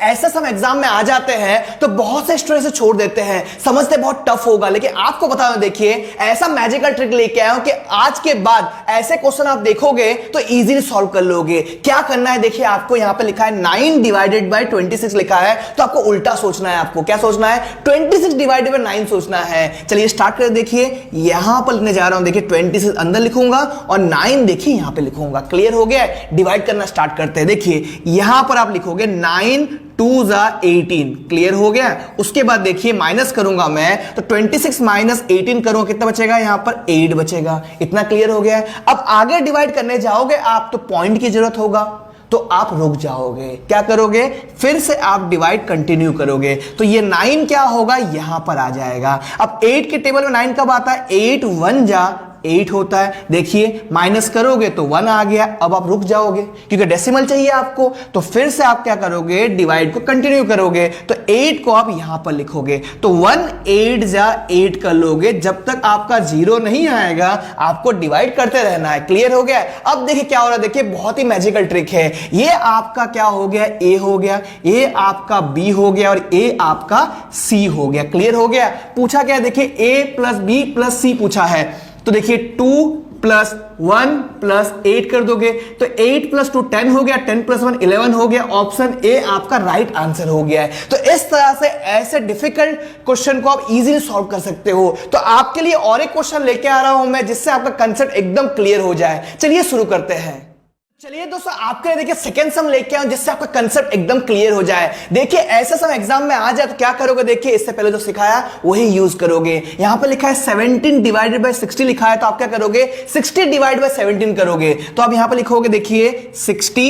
ऐसे सम एग्जाम में आ जाते हैं तो बहुत से स्टूडेंट से छोड़ देते हैं, समझते बहुत टफ होगा, लेकिन आपको बता दूं देखिए ऐसा मैजिकल ट्रिक लेके आया हूं कि आज के बाद ऐसे क्वेश्चन आप देखोगे तो इजीली सॉल्व कर लोगे। क्या करना है देखिए, आपको यहां पे लिखा है 9 डिवाइडेड बाय 26 लिखा है, तो आपको उल्टा सोचना है। आपको क्या सोचना है? 26 डिवाइडेड बाय 9 सोचना है। चलिए स्टार्ट करें। देखिए यहां पर लिखने जा रहा हूं, देखिए 26 अंदर लिखूंगा और 9 देखिए यहां पे लिखूंगा। क्लियर हो गया? डिवाइड करना स्टार्ट करते हैं। देखिए यहां पर आप लिखोगे 9 2 जा 18। क्लियर हो गया? उसके बाद देखिए माइनस करूंगा मैं, तो 26 माइनस 18 करूंगा, कितना बचेगा? यहां पर 8 बचेगा। इतना क्लियर हो गया है? अब आगे डिवाइड करने जाओगे आप तो पॉइंट की जरूरत होगा, तो आप रुक जाओगे। क्या करोगे? फिर से आप डिवाइड कंटिन्यू करोगे, तो ये 9 क्या होगा? यहां पर आ जाएगा। अब 8 के टेबल में 9 कब आता है? 8 1 जा 8 होता है। देखिए माइनस करोगे तो 1 आ गया। अब आप रुक जाओगे क्योंकि डेसिमल चाहिए आपको, तो फिर से आप क्या करोगे? डिवाइड को कंटिन्यू करोगे, तो 8 को आप यहां पर लिखोगे, तो 1 8 जा 8 कर लोगे। जब तक आपका 0 नहीं आएगा आपको डिवाइड करते रहना है। क्लियर हो गया? अब देखिए क्या हो रहा है, देखिए बहुत ही मैजिकल ट्रिक है। ये आपका क्या हो गया? ए हो गया, ये आपका बी हो गया और ए आपका सी हो गया। क्लियर हो गया? पूछा क्या? देखिए ए प्लस बी प्लस सी पूछा है, तो देखिए 2 प्लस 1 प्लस 8 कर दोगे, तो 8 प्लस 2 10 हो गया, 10 प्लस 1 11 हो गया। ऑप्शन ए आपका राइट आंसर हो गया है। तो इस तरह से ऐसे डिफिकल्ट क्वेश्चन को आप इजीली सॉल्व कर सकते हो। तो आपके लिए और एक क्वेश्चन लेके आ रहा हूं मैं, जिससे आपका कंसेप्ट एकदम क्लियर हो जाए। चलिए शुरू करते हैं। चलिए दोस्तों आपके लिए देखिए सेकंड सम लेके आऊं, जिससे आपका कंसेप्ट एकदम क्लियर हो जाए। देखिए ऐसा सम एग्जाम में आ जाए तो क्या करोगे? देखिए इससे पहले जो सिखाया वही यूज करोगे। यहां पे लिखा है 17 डिवाइडेड बाय 60 लिखा है, तो आप क्या करोगे? 60 डिवाइड बाय 17 करोगे, तो आप यहां पे लिखोगे देखिए 60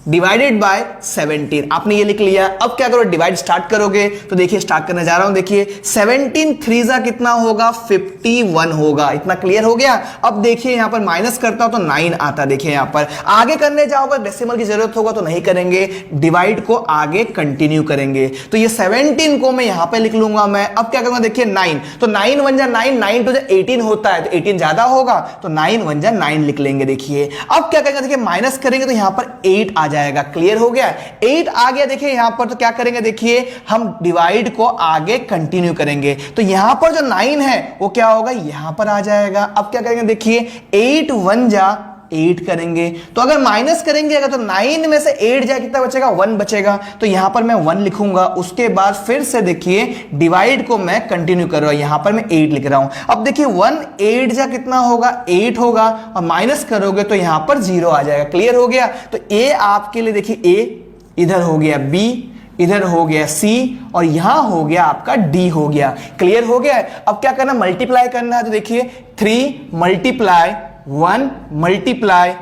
डिवाइडेड बाय 17। आपने ये लिख लिया। अब क्या करो? डिवाइड स्टार्ट करोगे, तो देखिए स्टार्ट करने जा रहा हूं। देखिए 17 3 जा कितना होगा? 51 होगा। इतना क्लियर हो गया? अब देखिए यहां पर माइनस करता हूं तो 9 आता। देखिए यहां पर आगे करने जाओगे डेसिमल की जरूरत होगा तो नहीं करेंगे, डिवाइड को आगे कंटिन्यू करेंगे। तो ये 17 को मैं यहां पर लिख लूंगा मैं। अब क्या करूंगा? देखिए 9, तो 9 1 जा 9, 9 2 जा 18 होता है, तो 18 ज्यादा होगा, तो 9 1 जा 9 लिख लेंगे। देखिए अब क्या करेंगे? देखिए माइनस करेंगे तो यहां पर 8 आ जाएगा। क्लियर हो गया? 8 आ गया। देखिए यहां पर तो क्या करेंगे? देखिए हम डिवाइड को आगे कंटिन्यू करेंगे, तो यहां पर जो 9 है वो क्या होगा? यहां पर आ जाएगा। अब क्या करेंगे? देखिए 8 1 जा 8 करेंगे, तो अगर माइनस करेंगे अगर, तो 9 में से 8 जाए कितना बचेगा? 1 बचेगा, तो यहां पर मैं 1 लिखूंगा। उसके बाद फिर से देखिए डिवाइड को मैं कंटिन्यू कर रहा हूं, यहां पर मैं 8 लिख रहा हूं। अब देखिए 1 8 जा कितना होगा? 8 होगा, और माइनस करोगे तो यहां पर 0 आ जाएगा। क्लियर हो गया? तो ए आपके लिए देखिए ए इधर हो गया, बी इधर हो गया, सी और यहां हो गया आपका डी हो गया। क्लियर हो गया? अब क्या करना? मल्टीप्लाई करना है, तो देखिए 3 मल्टीप्लाई 1 मल्टीप्लाई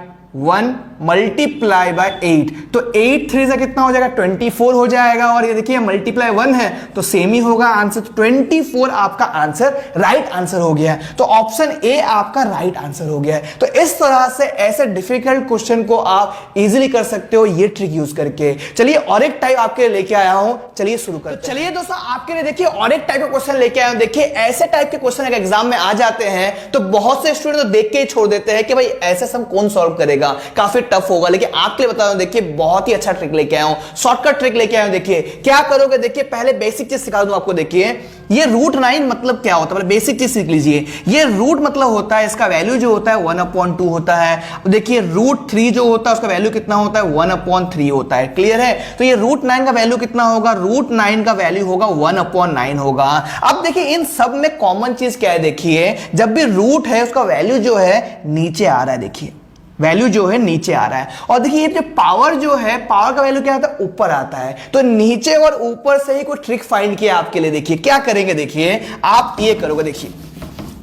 1 मल्टीप्लाई बाय 8, तो 8 3 से कितना हो जाएगा? 24 हो जाएगा। और ये देखिए मल्टीप्लाई 1 है तो सेम ही होगा आंसर, तो 24 आपका आंसर राइट आंसर हो गया है। तो ऑप्शन ए आपका राइट आंसर हो गया है। तो इस तरह से ऐसे डिफिकल्ट क्वेश्चन को आप इजीली कर सकते हो ये ट्रिक यूज करके। चलिए और एक टाइप आपके लिए लेके आया हूं, चलिए शुरू करते हैं। चलिए दोस्तों आपके लिए देखिए और एक टाइप का क्वेश्चन लेके आया हूं। देखिए ऐसे टाइप के क्वेश्चन अगर एग्जाम में आ जाते हैं तो बहुत से स्टूडेंट तो देख के ही छोड़ देते हैं कि भाई ऐसे सब कौन सॉल्व करेगा, काफी टफ होगा। लेकिन आपके लिए बता दूं, देखिए बहुत ही अच्छा ट्रिक लेके आया हूं, शॉर्टकट ट्रिक लेके आया हूं। देखिए क्या करोगे? देखिए पहले बेसिक चीज सिखा दूं आपको। देखिए ये √9 मतलब क्या होता है, बेसिक चीज सीख लीजिए। ये रूट मतलब होता है, इसका वैल्यू जो होता है 1/2 होता है। देखिए √3 जो होता है उसका वैल्यू कितना होता है? 1/3 होता है। क्लियर है? तो ये √9 का वैल्यू कितना होगा? √9 का वैल्यू होगा 1/9 होगा। अब देखिए इन सब में कॉमन चीज क्या है? देखिए जब भी रूट है उसका वैल्यू जो है नीचे आ रहा है। देखिए वैल्यू जो है नीचे आ रहा है, और देखिए ये जो पावर जो है, पावर का वैल्यू क्या आता है? ऊपर आता है। तो नीचे और ऊपर से ही कोई ट्रिक फाइंड किया आपके लिए। देखिए क्या करेंगे? देखिए आप ये करोगे, देखिए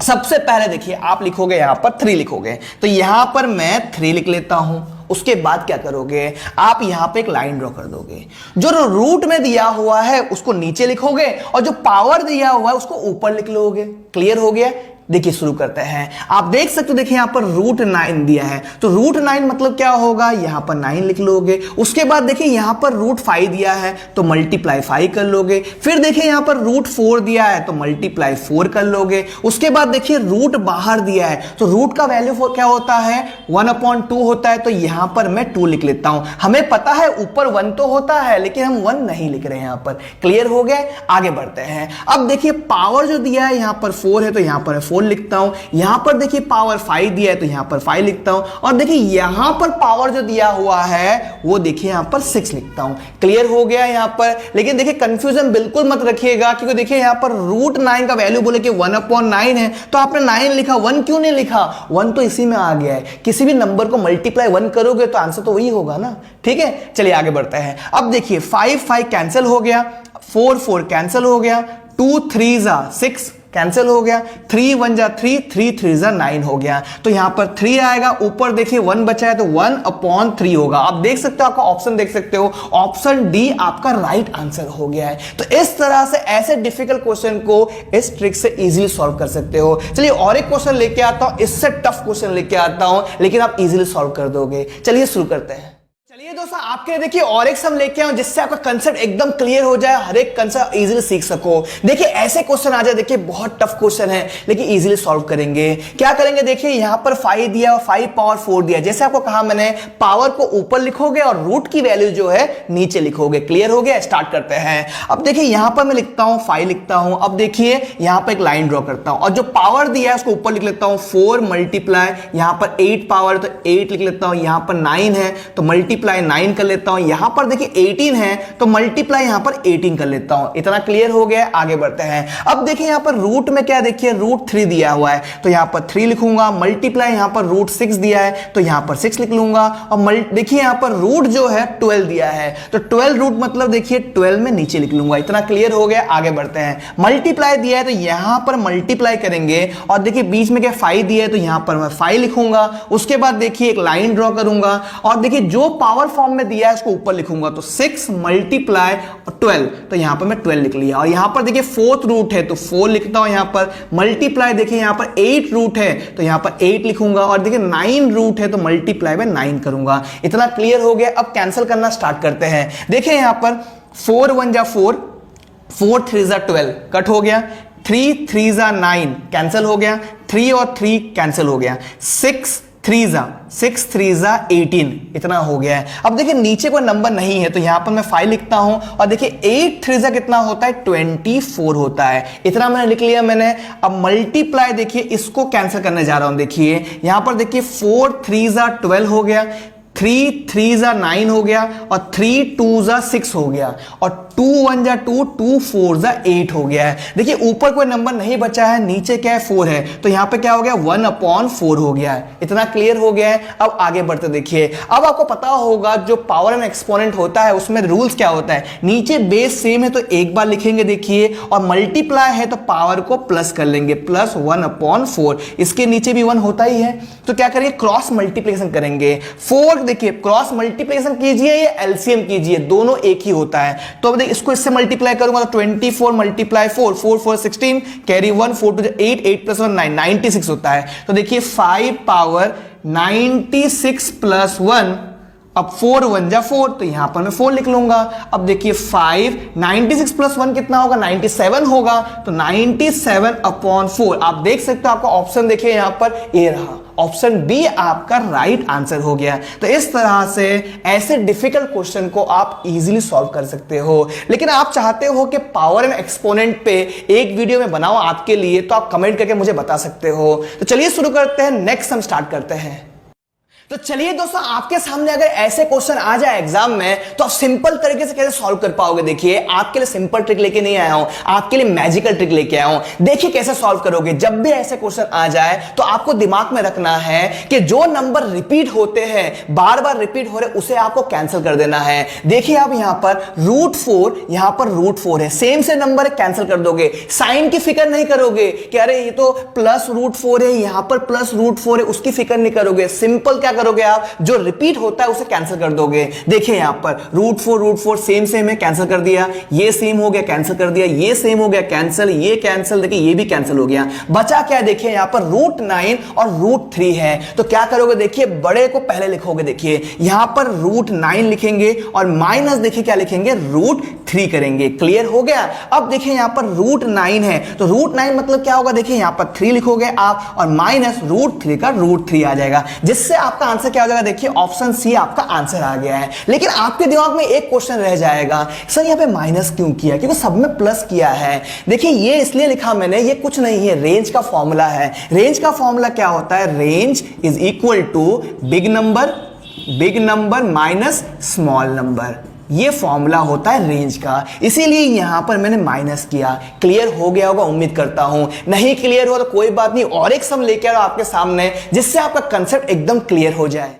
सबसे पहले देखिए आप लिखोगे यहां पर 3 लिखोगे, तो यहां पर मैं 3 लिख लेता हूं। उसके बाद क्या करोगे? आप यहां पे एक लाइन ड्रॉ कर दोगे। जो रूट में दिया हुआ है उसको नीचे लिखोगे और जो पावर दिया हुआ है उसको ऊपर लिख लोगे। क्लियर हो गया? देखिए शुरू करते हैं। आप देख सकते हो, देखिए यहां पर √9 दिया है, तो √9 मतलब क्या होगा, यहां पर 9 लिख लोगे। उसके बाद देखिए यहां पर √5 दिया है तो मल्टीप्लाई 5 कर लोगे। फिर देखिए यहां पर √4 दिया है तो मल्टीप्लाई 4 कर लोगे। उसके बाद देखिए रूट बाहर दिया है, तो रूट का वैल्यू क्या होता है, 1/2 होता है, तो यहां पर मैं 2 लिख लेता हूं। हमें पता है ऊपर 1 तो होता है, लेकिन हम 1 नहीं लिख रहे हैं यहां पर। क्लियर हो गया, आगे बढ़ते हैं। अब देखिए पावर जो दिया है यहां पर 4 है, तो यहां पर 4 लिखता हूं। यहां पर देखिए पावर 5 दिया है, तो यहां पर 5 लिखता हूं। और देखिए यहां पर पावर जो दिया हुआ है वो देखिए यहां पर 6 लिखता हूं। क्लियर हो गया यहां पर। लेकिन देखिए कंफ्यूजन बिल्कुल मत रखिएगा, क्योंकि देखिए यहां पर √9 का वैल्यू बोले कि 1/9 है, तो आपने 9 लिखा, 1 क्यों नहीं लिखा, 1 तो इसी में आ गया है। किसी भी नंबर को मल्टीप्लाई 1 करोगे तो आंसर तो वही होगा ना। ठीक है, चलिए आगे बढ़ते हैं। अब देखिए 5 कैंसिल हो गया, 4 कैंसिल हो गया, 2 3 6 कैंसिल हो गया, 3 1 3, 3 3 9 हो गया। तो यहां पर 3 आएगा, ऊपर देखिए 1 बचा है तो 1/3 होगा। आप देख सकते हो, आपका ऑप्शन देख सकते हो, ऑप्शन डी आपका राइट आंसर हो गया है। तो इस तरह से ऐसे डिफिकल्ट क्वेश्चन को इस ट्रिक से इजीली सॉल्व कर सकते हो। चलिए और एक क्वेश्चन लेके आता हूं, इससे टफ क्वेश्चन लेके आता हूं, लेकिन आप इजीली सॉल्व कर दोगे। चलिए शुरू करते हैं। चलिए दोस्तों, आपके लिए देखिए और एक सम लेके आऊं जिससे आपका कंसेप्ट एकदम क्लियर हो जाए, हर एक कंसेप्ट इजीली सीख सको। देखिए ऐसे क्वेश्चन आ जाए, देखिए बहुत टफ क्वेश्चन है लेकिन इजीली सॉल्व करेंगे। क्या करेंगे, देखिए यहां पर 5 दिया और 5 पावर 4 दिया। जैसे आपको कहा मैंने, पावर को ऊपर लिखोगे और रूट की वैल्यू जो है नीचे लिखोगे। क्लियर हो गया, स्टार्ट करते हैं। अब देखिए यहां पर मैं लिखता हूं 5 लिखता हूं। अब देखिए यहां पर एक लाइन ड्रॉ करता हूं और जो पावर दिया है उसको ऊपर लिख लेता हूं, 4 मल्टीप्लाई, यहां पर 8 पावर तो 8 लिख लेता हूं, यहां पर 9 है तो मल्टीप्लाई 9 कर लेता हूं। यहां पर देखिए 18 है तो मल्टीप्लाई यहां पर 18 कर लेता हूं। इतना क्लियर हो गया, आगे बढ़ते हैं। अब देखिए यहां पर रूट में क्या, देखिए √3 दिया हुआ है तो यहां पर 3 लिखूंगा, मल्टीप्लाई यहां पर √6 दिया है तो यहां पर 6 लिख लूंगा। और देखिए यहां पर रूट जो है 12 दिया है तो 12 रूट मतलब देखिए 12 में नीचे लिख लूंगा। इतना क्लियर हो गया, आगे बढ़ते हैं। मल्टीप्लाई दिया है तो यहां पर मल्टीप्लाई करेंगे और देखिए बीच में क्या 5 दिया है तो यहां पर मैं 5 लिखूंगा। उसके बाद देखिए एक लाइन ड्रॉ करूंगा और देखिए जो पावर फॉर्म में दिया है इसको ऊपर लिखूंगा, तो 6 मल्टीप्लाई 12, तो यहां पर मैं 12 लिख लिया। और यहां पर देखिए 4th रूट है तो 4 लिखता हूं। यहां पर मल्टीप्लाई देखिए यहां पर 8 रूट है तो यहां पर 8 लिखूंगा और देखिए 9 रूट है तो मल्टीप्लाई में 9 करूंगा। इतना क्लियर हो गया। अब कैंसिल करना स्टार्ट करते हैं। देखिए यहां पर 4 1 4, 4 3 12 कट हो गया, 3 3 9 कैंसिल हो गया, 3 और 3 कैंसिल हो गया, 6 3 18, इतना हो गया है। अब देखिए नीचे कोई नंबर नहीं है तो यहां पर मैं 5 लिखता हूं और देखिए 8 3 कितना होता है, 24 होता है। इतना मैंने लिख लिया मैंने। अब मल्टीप्लाई देखिए इसको कैंसिल करने जा रहा हूं। देखिए यहां पर देखिए 4 3 12 हो गया, 3 3 9 हो गया और 3 2 6 हो गया और 2 1 2, 2 4 8 हो गया है। देखिए ऊपर कोई नंबर नहीं बचा है, नीचे क्या है 4 है तो यहां पे क्या हो गया 1/4 हो गया है। इतना क्लियर हो गया है। अब आगे बढ़ते देखिए। अब आपको पता होगा जो पावर एंड एक्सपोनेंट होता है उसमें रूल्स क्या होता है, नीचे बेस सेम है तो एक बार लिखेंगे देखिए, और मल्टीप्लाई है तो पावर को प्लस कर लेंगे, प्लस 1/4। इसके नीचे भी 1 होता ही है तो क्या करेंगे, क्रॉस मल्टीप्लिकेशन करेंगे। 4 देखिए क्रॉस मल्टीप्लिकेशन कीजिए या एलसीएम कीजिए, दोनों एक ही होता है। तो अब इसको इससे मल्टीप्लाई करूंगा तो 24 मल्टीप्लाई 4, 4 4 16, कैरी 1, 4 2 8, 8 + 1 9, 96 होता है। तो देखिए 5 पावर 96 + 1, अब 4 1 4 तो यहां पर मैं 4 लिख लूंगा। अब देखिए 5 96 + 1 कितना होगा, 97 होगा तो 97/4। आप देख सकते हो, आपका ऑप्शन देखिए यहां पर ए रहा, ऑप्शन बी आपका राइट आंसर हो गया। तो इस तरह से ऐसे डिफिकल्ट क्वेश्चन को आप इजीली सॉल्व कर सकते हो। लेकिन आप चाहते हो कि पावर एंड एक्सपोनेंट पे एक वीडियो में बनाओ आपके लिए, तो आप कमेंट करके मुझे बता सकते हो। तो चलिए शुरू करते हैं, नेक्स्ट हम स्टार्ट करते हैं। तो चलिए दोस्तों, आपके सामने अगर ऐसे क्वेश्चन आ जाए एग्जाम में तो आप सिंपल तरीके से कैसे सॉल्व कर पाओगे। देखिए आपके लिए सिंपल ट्रिक लेके नहीं आया हूं, आपके लिए मैजिकल ट्रिक लेके आया हूं। देखिए कैसे सॉल्व करोगे। जब भी ऐसे क्वेश्चन आ जाए तो आपको दिमाग में रखना है कि जो नंबर रिपीट होते हैं, बार बार रिपीट हो रहे, उसे आपको कैंसिल कर देना है। देखिए आप यहां पर √4, यहां पर √4 है, सेम से नंबर कैंसिल कर दोगे। साइन की फिक्र नहीं करोगे कि अरे ये तो +√4 है, यहां पर +√4 है, उसकी फिक्र नहीं करोगे। सिंपल क्या करोगे आप, जो रिपीट होता है उसे कैंसिल कर दोगे। देखिए यहां पर रूट फोर सेम है, कैंसिल कर दिया, ये सेम हो गया कैंसिल कर दिया, ये सेम हो गया कैंसिल, ये कैंसिल, देखिए ये भी कैंसिल हो गया। बचा क्या, देखिए यहां पर √9 और √3 है। तो क्या करोगे, देखिए बड़े को पहले लिखोगे, देखिए यहां पर √9 लिखेंगे और माइनस देखिए क्या लिखेंगे, √3 करेंगे। क्लियर हो गया। अब देखिए यहां पर √9 है, तो √9 मतलब क्या होगा, देखिए यहां पर 3 लिखोगे आप और माइनस √3 का √3 आ जाएगा, जिससे आपका आंसर क्या हो जाएगा, देखिए ऑप्शन सी आपका आंसर आ गया है। लेकिन आपके दिमाग में एक क्वेश्चन रह जाएगा, सर यहां पे माइनस क्यों किया, क्योंकि सब में प्लस किया है। देखिए ये इसलिए लिखा मैंने, ये कुछ नहीं है, रेंज का फॉर्मूला है। रेंज का फॉर्मूला क्या होता है, range is equal to big number minus small number, ये फॉर्मूला होता है रेंज का, इसीलिए यहां पर मैंने माइनस किया। क्लियर हो गया होगा उम्मीद करता हूं, नहीं क्लियर हो तो कोई बात नहीं, और एक सम लेकर आओ आपके सामने जिससे आपका कंसेप्ट एकदम क्लियर हो जाए।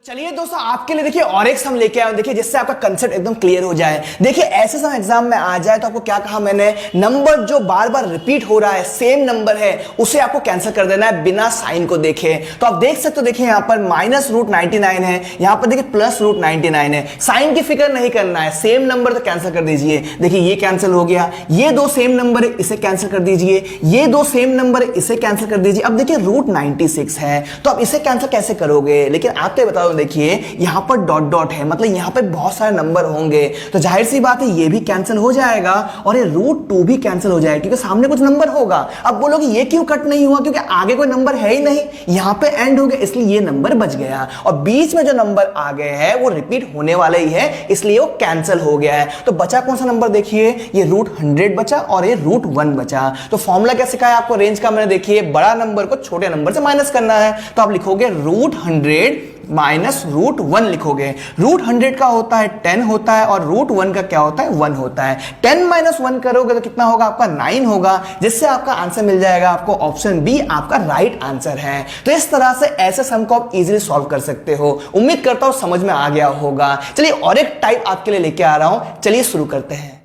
चलिए दोस्तों आपके लिए देखिए और एक सम लेके आया हूं, देखिए जिससे आपका कंसेप्ट एकदम क्लियर हो जाए। देखिए ऐसे सम एग्जाम में आ जाए तो आपको क्या कहा मैंने, नंबर जो बार बार रिपीट हो रहा है, सेम नंबर है, उसे आपको कैंसिल कर देना है बिना साइन को देखे। तो आप देख सकते हो, देखिए यहां पर -√99 है, यहां पर देखिए +√99 है। साइन की फिक्र नहीं करना है, सेम नंबर तो कैंसिल कर दीजिए। देखिए ये कैंसिल हो गया, ये दो सेम नंबर है इसे कैंसिल कर दीजिए, ये दो सेम नंबर है इसे कैंसिल कर दीजिए। अब देखिए √96 है, तो आप इसे कैंसिल कैसे करोगे, लेकिन आपको बताओ, देखिए यहां पर डॉट है, मतलब यहां पर बहुत सारे नंबर होंगे, तो जाहिर सी बात है ये भी कैंसिल हो जाएगा और ये √2 भी कैंसिल हो जाएगा, क्योंकि सामने कुछ नंबर होगा। अब बोलोगे ये क्यों कट नहीं हुआ, क्योंकि आगे कोई नंबर है ही नहीं, यहां पे एंड हो गया, इसलिए ये नंबर बच गया, और बीच में जो नंबर आ गए हैं वो रिपीट होने वाले ही है, इसलिए वो कैंसिल हो गया है। तो बचा कौन सा नंबर, देखिए ये √100 बचा और ये √1 बचा। तो फॉर्मूला क्या सिखाया आपको रेंज का मैंने, देखिए बड़ा नंबर को छोटे नंबर से माइनस करना है, तो आप लिखोगे √100 माइनस √1 लिखोगे। √100 का होता है 10 होता है और √1 का क्या होता है, 1 होता है। 10 - 1 करोगे तो कितना होगा, आपका 9 होगा, जिससे आपका आंसर मिल जाएगा आपको ऑप्शन बी आपका राइट आंसर है। तो इस तरह से ऐसे सम को आप इजीली सॉल्व कर सकते हो। उम्मीद करता हूं समझ में आ गया होगा। चलिए और एक टाइप आपके लिए लेके आ रहा हूं, चलिए शुरू करते हैं।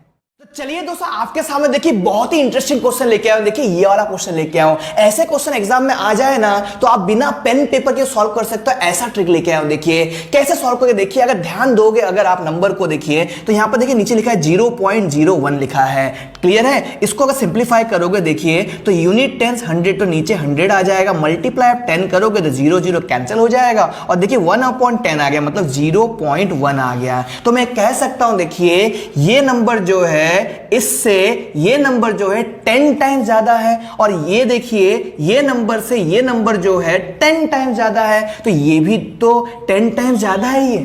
चलिए दोस्तों आपके सामने देखिए बहुत ही इंटरेस्टिंग क्वेश्चन लेके आया हूं। देखिए ये वाला क्वेश्चन लेके आया हूं, ऐसे क्वेश्चन एग्जाम में आ जाए ना तो आप बिना पेन पेपर के सॉल्व कर सकते हो, ऐसा ट्रिक लेके आया हूं। देखिए कैसे सॉल्व करोगे, देखिए अगर ध्यान दोगे, अगर आप नंबर को देखिए तो यहां पर देखिए नीचे लिखा है 0.01 लिखा है, क्लियर है। इसको अगर सिंप्लीफाई करोगे देखिए तो यूनिट टेंस 100, तो नीचे 100 आ जाएगा, मल्टीप्लाई आप 10 करोगे तो 0 कैंसिल हो जाएगा, और देखिए 1/10 आ गया, मतलब 0.1 आ गया। तो मैं कह सकता हूं देखिए ये नंबर जो है इससे ये नंबर जो है 10 टाइम्स ज्यादा है, और ये देखिए ये नंबर से ये नंबर जो है 10 टाइम्स ज्यादा है, तो ये भी तो 10 टाइम्स ज्यादा है ये।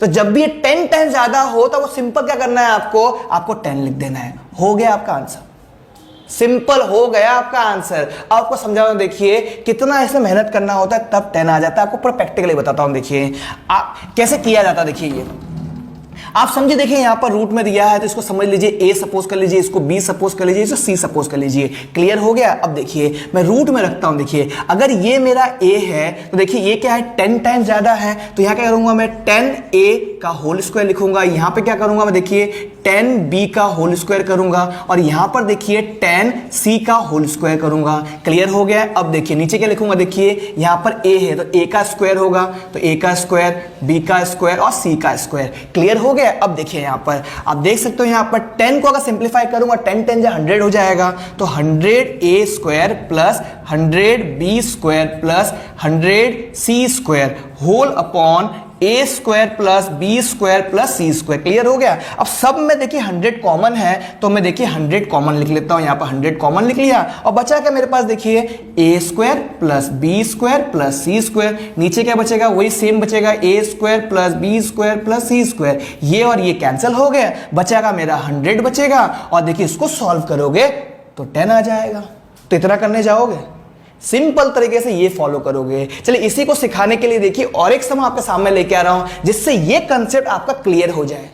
तो जब भी ये 10 टाइम्स ज्यादा हो तो वो सिंपल क्या करना है, आपको 10 लिख देना है, हो गया आपका आंसर, सिंपल हो गया आपका आंसर। आपको समझाओ, देखिए कितना इसमें मेहनत करना होता है तब 10 आ जाता है। आपको पूरा प्रैक्टिकली बताता हूं, देखिए कैसे किया जाता है। देखिए ये आप समझिए, देखिए यहां पर रूट में दिया है तो इसको समझ लीजिए ए सपोज कर लीजिए, इसको बी सपोज कर लीजिए, इसको सी सपोज कर लीजिए। क्लियर हो गया। अब देखिए मैं रूट में रखता हूं, देखिए अगर ये मेरा ए है तो देखिए ये क्या है 10 टाइम्स ज्यादा है, तो यहां क्या करूंगा मैं 10a का होल स्क्वायर लिखूंगा। यहां पे क्या करूंगा मैं, देखिए 10b का होल स्क्वायर करूंगा, और यहां पर देखिए 10c का होल स्क्वायर करूंगा। क्लियर हो गया। अब देखिए नीचे क्या लिखूंगा, देखिए यहां पर a है तो a का स्क्वायर होगा, तो a का स्क्वायर, b का स्क्वायर और c का स्क्वायर। क्लियर हो गया। अब देखिए यहां पर आप देख सकते हो, यहां पर 10 को अगर सिंप्लीफाई करूंगा 10 10 100 हो जाएगा, तो 100a square plus 100b square plus 100c square whole upon a square plus b square plus c square. Clear हो गया। अब सब में देखिए 100 कॉमन है, तो मैं देखिए 100 कॉमन लिख लेता हूं, यहां पर 100 कॉमन लिख लिया, और बचा क्या मेरे पास, देखिए a square plus b square plus c square. नीचे क्या बचेगा, वही सेम बचेगा, a square plus b square plus c square. ये और ये कैंसिल हो गया, बचेगा मेरा 100 बचेगा, और देखिए इसको सॉल्व करोगे तो 10 आ जाएगा। तो इतना करने जाओगे, सिंपल तरीके से ये फॉलो करोगे। चलिए इसी को सिखाने के लिए देखिए और एक सम आपके सामने लेके आ रहा हूं, जिससे ये कंसेप्ट आपका क्लियर हो जाए।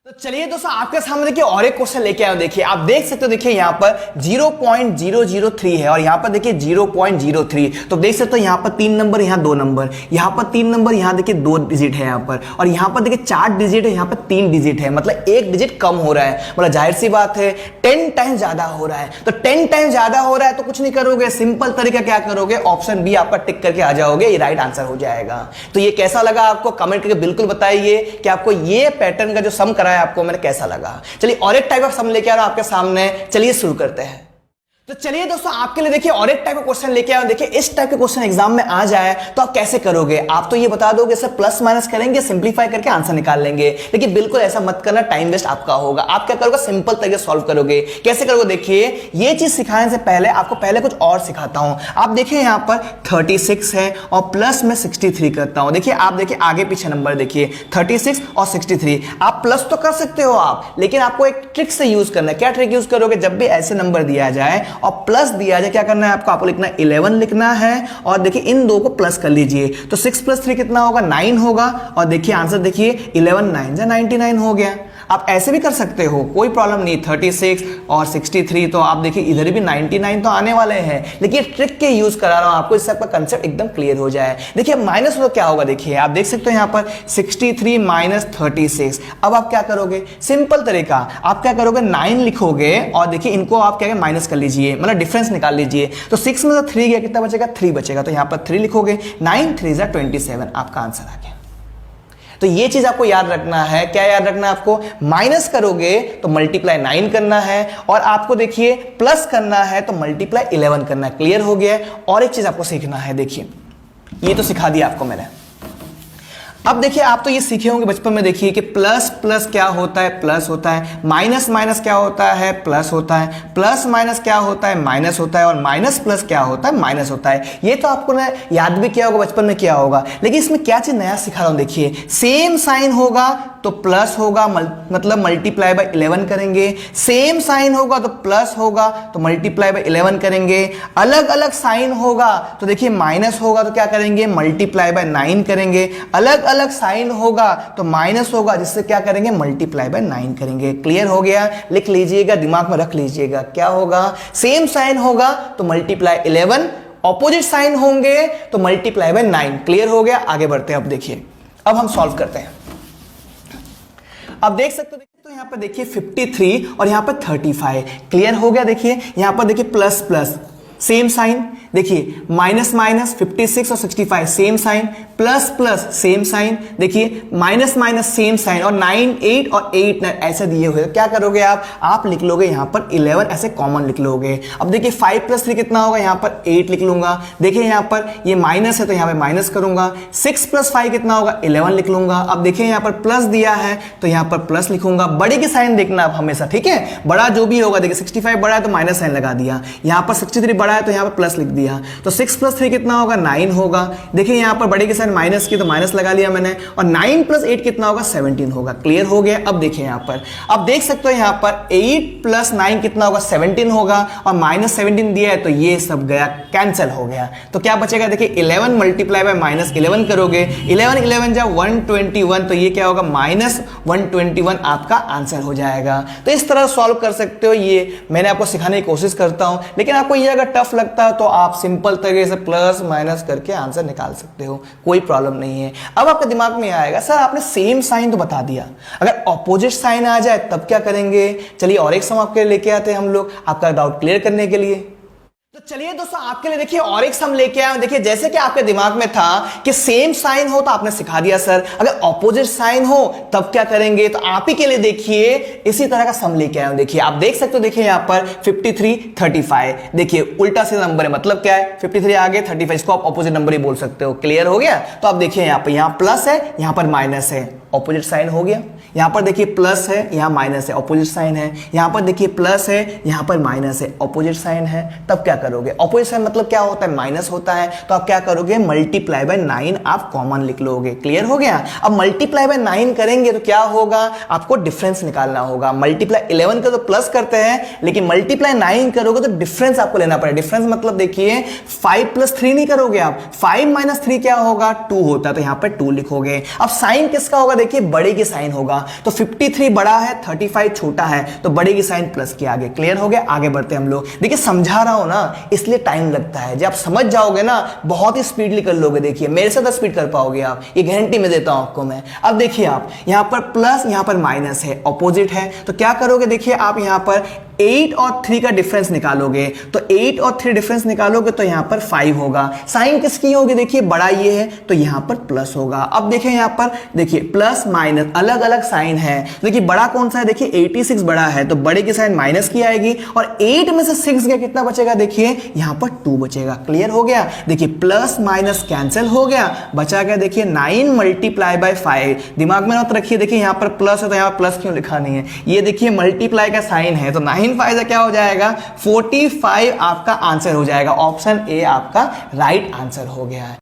तो चलिए दोस्तों आपके सामने देखिए और एक क्वेश्चन लेके आया हूं। देखिए आप देख सकते हो, देखिए यहां पर 0.003 है और यहां पर देखिए 0.03। तो देख सकते हो यहां पर 3 नंबर, यहां 2 नंबर, यहां पर 3 नंबर, यहां देखिए 2 डिजिट है यहां पर, और यहां पर देखिए 4 डिजिट है, यहां पर 3 डिजिट है, मतलब 1 डिजिट कम हो रहा है। मतलब जाहिर सी बात है 10 टाइम ज्यादा हो रहा है। तो 10 टाइम ज्यादा हो रहा है तो कुछ नहीं करोगे, सिंपल तरीका क्या करोगे, ऑप्शन बी आपका टिक करके आ जाओगे, ये राइट आंसर हो जाएगा। तो ये कैसा लगा आपको, कमेंट करके बिल्कुल बताइए कि आपको ये पैटर्न का जो सम कराया आपको मैंने कैसा लगा। चलिए और एक टाइप का सम लेके आ रहा हूं आपके सामने, चलिए शुरू करते हैं। तो चलिए दोस्तों आपके लिए देखिए और एक टाइप का क्वेश्चन लेके आया हूं। देखिए इस टाइप के क्वेश्चन एग्जाम में आ जाए तो आप कैसे करोगे, आप तो ये बता दोगे सर प्लस माइनस करेंगे, सिंपलीफाई करके आंसर निकाल लेंगे, लेकिन बिल्कुल ऐसा मत करना, टाइम वेस्ट आपका होगा। आप क्या करोगे, सिंपल तरीके से सॉल्व करोगे। कैसे करोगे, देखिए ये चीज सिखाने से पहले आपको पहले कुछ और सिखाता हूं। आप देखिए यहां पर 36 है और प्लस में 63 करता हूं। देखिए आप देखिए आगे पीछे नंबर देखिए 36 और 63, आप प्लस तो कर सकते हो आप, लेकिन आपको एक ट्रिक से यूज करना है। क्या ट्रिक यूज करोगे, जब भी ऐसे नंबर दिया जाए और प्लस दिया जाए क्या करना है आपको लिखना है 11 लिखना है, और देखिए इन दो को प्लस कर लीजिए। तो 6 + 3 कितना होगा, 9 होगा, और देखिए आंसर देखिए 11 9 जा 99 हो गया। आप ऐसे भी कर सकते हो, कोई प्रॉब्लम नहीं। 36 और 63 तो आप देखिए इधर भी 99 तो आने वाले हैं, लेकिन ट्रिक के यूज करा रहा हूं आपको, इससे आपका कंसेप्ट एकदम क्लियर हो जाए। देखिए माइनस तो क्या होगा, देखिए आप देख सकते हो यहां पर 63 माइनस 36। अब आप क्या करोगे, सिंपल तरीका, आप क्या करोगे 9 लिखोगे और देखिए इनको आप क्या माइनस कर लीजिए, मतलब डिफरेंस निकाल लीजिए। तो 6 में से 3 गया, कितना बचेगा, 3 बचेगा। तो यहां पर 3 लिखोगे, 9 3 जा 27, आपका आंसर आ गया। तो ये चीज आपको याद रखना है। क्या याद रखना है आपको, माइनस करोगे तो मल्टीप्लाई 9 करना है, और आपको देखिए प्लस करना है तो मल्टीप्लाई 11 करना है। क्लियर हो गया। और एक चीज आपको सीखना है, देखिए ये तो सिखा दिया आपको मैंने। अब देखिए आप तो ये सीखे होंगे बचपन में, देखिए कि प्लस प्लस क्या होता है, प्लस होता है, माइनस माइनस क्या होता है, प्लस होता है, प्लस माइनस क्या होता है, माइनस होता है, और माइनस प्लस क्या होता है, माइनस होता है। ये तो आपको ना याद भी किया होगा, बचपन में किया होगा, लेकिन इसमें क्या चीज नया सिखा रहा हूं। देखिए सेम साइन होगा तो प्लस होगा, मतलब मल्टीप्लाई बाय 11 करेंगे। सेम साइन होगा तो प्लस होगा तो मल्टीप्लाई बाय 11 करेंगे। अलग अलग साइन होगा तो देखिए माइनस होगा तो क्या करेंगे, मल्टीप्लाई बाय 9 करेंगे। अलग अलग साइन होगा तो माइनस होगा, जिससे क्या करेंगे, मल्टीप्लाई बाय 9 करेंगे। क्लियर हो गया, लिख लीजिएगा, दिमाग में रख लीजिएगा। क्या होगा, सेम साइन होगा तो मल्टीप्लाई 11, ऑपोजिट साइन होंगे तो मल्टीप्लाई बाय 9। क्लियर हो गया, आगे बढ़ते हैं। अब देखिए अब हम सॉल्व करते हैं। अब देख सकते हो, तो यहां पर देखिए 53 और यहां पर 35। क्लियर हो गया। देखिए यहां पर देखिए प्लस प्लस सेम साइन, देखिए माइनस माइनस 56 और 65 same sign, plus plus same sign, देखिए माइनस माइनस सेम साइन, और 9 8 और 8 9 ऐसे दिए हुए। क्या करोगे आप लिख लोगे यहां पर 11 ऐसे कॉमन लिख लोगे। अब देखिए 5 + 3 कितना होगा, यहां पर 8 लिख लूंगा। देखिए यहां पर ये माइनस है तो यहां पे माइनस करूंगा। 6 + 5 कितना होगा, 11 लिख लूंगा। अब देखिए यहां पर प्लस दिया है तो यहां पर प्लस लिखूंगा। बड़े के साइन देखना आप हमेशा, ठीक है, बड़ा जो भी होगा, देखिए 65 बड़ा है तो माइनस साइन लगा दिया, यहां पर 63 बड़ा है तो यहां पर प्लस लिख दिया। तो 6 + 3 कितना होगा, 9 होगा। देखिए यहां पर बड़े के साइन माइनस की तो माइनस लगा लिया मैंने, और 9 + 8 कितना होगा, 17 होगा। क्लियर हो गया। अब देखिए यहां पर, अब देख सकते हो यहां पर 8 + 9 कितना होगा, 17 होगा, और -17 दिया है तो ये सब गया, कैंसिल हो गया। तो क्या बचेगा, देखिए 11 मल्टीप्लाई बाय -11 करोगे, 11 11 जा 121, तो ये क्या होगा, -121 आपका आंसर हो जाएगा। तो इस तरह सॉल्व कर सकते हो। ये मैंने आपको सिखाने की कोशिश करता हूं, लेकिन आपको ये अगर टफ लगता है तो आप सिंपल तरीके से प्लस माइनस करके आंसर निकाल सकते हो, कोई प्रॉब्लम नहीं है। अब आपके दिमाग में आएगा सर आपने सेम साइन तो बता दिया, अगर ऑपोजिट साइन आ जाए तब क्या करेंगे। चलिए और एक सम आपके लिए लेके आते हैं हम लोग, आपका डाउट क्लियर करने के लिए। तो चलिए दोस्तों आपके लिए देखिए और एक सम लेके आया हूं। देखिए जैसे कि आपके दिमाग में था कि सेम साइन हो तो आपने सिखा दिया सर, अगर ऑपोजिट साइन हो तब क्या करेंगे, तो आप ही के लिए देखिए इसी तरह का सम लेके आया हूं। देखिए आप देख सकते हो, देखिए यहां पर 53 35, देखिए उल्टा सीधा नंबर है, मतलब क्या है 53 आगे 35, इसको आप ऑपोजिट नंबर ही बोल सकते हो। क्लियर हो गया। तो आप देखिए यहां पर, यहां प्लस है यहां पर माइनस है, ऑपोजिट साइन हो गया। यहां पर देखिए प्लस है यहां माइनस है, ऑपोजिट साइन है। यहां पर देखिए प्लस है यहां पर माइनस है, ऑपोजिट साइन है। तब क्या करोगे, ऑपोजिट साइन मतलब क्या होता है, माइनस होता है, तो आप क्या करोगे, मल्टीप्लाई बाय 9 आप कॉमन लिख लोगे। क्लियर हो गया। अब मल्टीप्लाई बाय 9 करेंगे तो क्या होगा, आपको डिफरेंस निकालना होगा। मल्टीप्लाई 11 का तो प्लस करते हैं, लेकिन मल्टीप्लाई 9 करोगे तो डिफरेंस आपको लेना पड़ेगा। डिफरेंस मतलब देखिए 5 + 3 नहीं करोगे आप, 5 - 3 क्या होगा, 2 होता है, तो यहां पर 2 लिखोगे। अब साइन किसका होगा, देखिए बड़े की साइन होगा, तो 53 बड़ा है, 35 छोटा है, तो बड़े की साइन प्लस के आगे। क्लियर हो गया। आगे बढ़ते हम लोग। देखिए समझा रहा हूं ना, इसलिए टाइम लगता है। जब आप समझ जाओगे ना, बहुत ही स्पीडली कर लोगे। देखिए मेरे से 10 स्पीड कर पाओगे आप, ये गारंटी में देता हूं आपको मैं। अब देखिए आप यहां पर प्लस, यहां पर माइनस है, ऑपोजिट है, तो क्या करोगे, देखिए आप यहां पर 8 और 3 का डिफरेंस निकालोगे, तो 8 और 3 डिफरेंस निकालोगे तो यहां पर 5 होगा। साइन किसकी होगी, देखिए बड़ा ये है, तो यहां पर प्लस होगा। अब देखिए यहां पर देखिए प्लस माइनस अलग अलग साइन है। देखिए बड़ा कौन सा है, देखिए 86 बड़ा है, तो बड़े की साइन माइनस की आएगी, और 8 में से 6 गया, कितना बचेगा, देखिए यहां पर 2 बचेगा। क्लियर हो गया। देखिए प्लस माइनस कैंसिल हो गया, बचा गया देखिए 9 × 5। दिमाग में मत रखिए, देखिए यहां पर प्लस है तो यहां पर प्लस क्यों लिखा नहीं है, ये देखिए मल्टीप्लाई का साइन है, तो 9 × 5 से क्या हो जाएगा, 45 आपका आंसर हो जाएगा। ऑप्शन ए आपका राइट आंसर हो गया है।